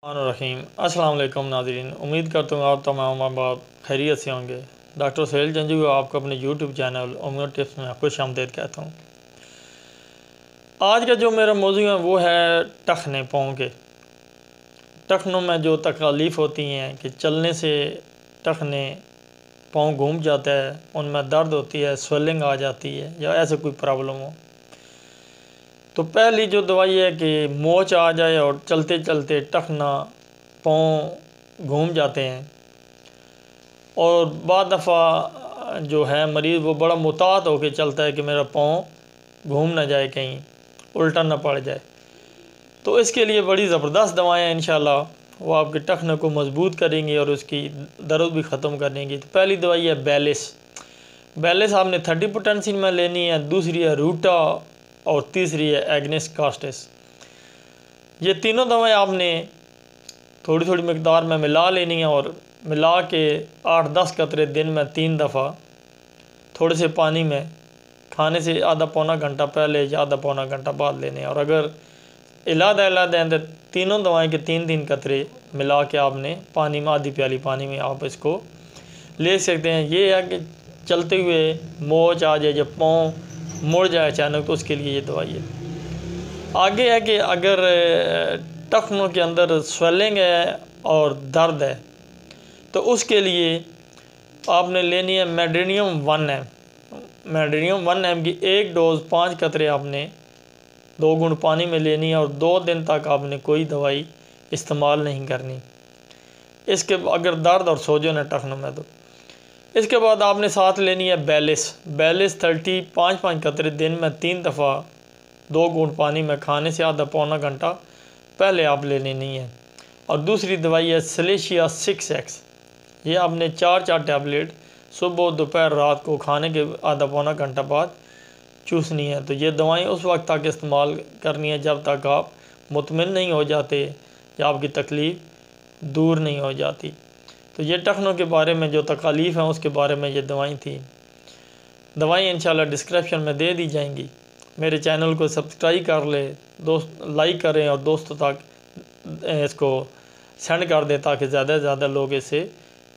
الرحیم السلام علیکم ناظرین، امید کرتا ہوں آپ تمام احباب خیریت سے ہوں گے۔ ڈاکٹر سہیل جنجو کو آپ کو اپنے یوٹیوب چینل امید ٹپس میں خوش آمدید کہتا ہوں۔ آج کا جو میرا موضوع ہے وہ ہے ٹخنے پاؤں کے۔ ٹخنوں میں جو تکالیف ہوتی ہیں کہ چلنے سے ٹخنے پاؤں گھوم جاتا ہے، ان میں درد ہوتی ہے، سویلنگ آ جاتی ہے یا ایسے کوئی پرابلم ہو، تو پہلی جو دوائی ہے کہ موچ آ جائے اور چلتے چلتے ٹخنا پاؤں گھوم جاتے ہیں، اور بعض دفعہ جو ہے مریض وہ بڑا محتاط ہو کے چلتا ہے کہ میرا پاؤں گھوم نہ جائے، کہیں الٹا نہ پڑ جائے، تو اس کے لیے بڑی زبردست دوائیں ہیں انشاءاللہ، وہ آپ کے ٹخنے کو مضبوط کریں گی اور اس کی درد بھی ختم کر دیں گی۔ تو پہلی دوائی ہے بیلس۔ بیلس آپ نے 30 پوٹینسین میں لینی ہے، دوسری ہے روٹا اور تیسری ہے ایگنس کاسٹس۔ یہ تینوں دوائیں آپ نے تھوڑی تھوڑی مقدار میں ملا لینی ہیں اور ملا کے 8-10 قطرے دن میں 3 دفعہ تھوڑے سے پانی میں کھانے سے آدھا پونا گھنٹہ پہلے یا آدھا پونا گھنٹہ بعد لینے ہیں، اور اگر علیحدہ علیحدہ ہیں تو تینوں دوائیں کے 3 قطرے ملا کے آپ نے پانی میں آدھی پیالی پانی میں آپ اس کو لے سکتے ہیں۔ یہ ہے کہ چلتے ہوئے موچ آ جائے، جب پاؤں مڑ جائے اچانک، تو اس کے لیے یہ دوائی ہے۔ آگے ہے کہ اگر ٹخنوں کے اندر سویلنگ ہے اور درد ہے تو اس کے لیے آپ نے لینی ہے میڈرینیم 1 ایم۔ میڈرینیم 1 ایم کی ایک ڈوز 5 قطرے آپ نے 2 گھونٹ پانی میں لینی ہے، اور 2 دن تک آپ نے کوئی دوائی استعمال نہیں کرنی۔ اس کے اگر درد اور سوجن ہے ٹخنوں میں تو اس کے بعد آپ نے ساتھ لینی ہے بیلس۔ بیلس 5 قطرے دن میں 3 دفعہ 2 گھونٹ پانی میں کھانے سے آدھا پونا گھنٹہ پہلے آپ لے لینی ہے۔ اور دوسری دوائی ہے سلیشیا 6X۔ یہ آپ نے 4 ٹیبلٹ صبح دوپہر رات کو کھانے کے آدھا پونا گھنٹہ بعد چوسنی ہے۔ تو یہ دوائیں اس وقت تک استعمال کرنی ہے جب تک آپ مطمئن نہیں ہو جاتے یا آپ کی تکلیف دور نہیں ہو جاتی۔ تو یہ ٹخنوں کے بارے میں جو تکالیف ہیں اس کے بارے میں یہ دوائیں تھیں۔ دوائیں انشاءاللہ ڈسکرپشن میں دے دی جائیں گی۔ میرے چینل کو سبسکرائب کر لے، لائک کریں اور دوستوں تک اس کو سینڈ کر دیں تاکہ زیادہ سے زیادہ لوگ اس سے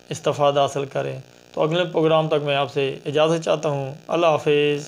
استفادہ حاصل کریں۔ تو اگلے پروگرام تک میں آپ سے اجازت چاہتا ہوں۔ اللہ حافظ۔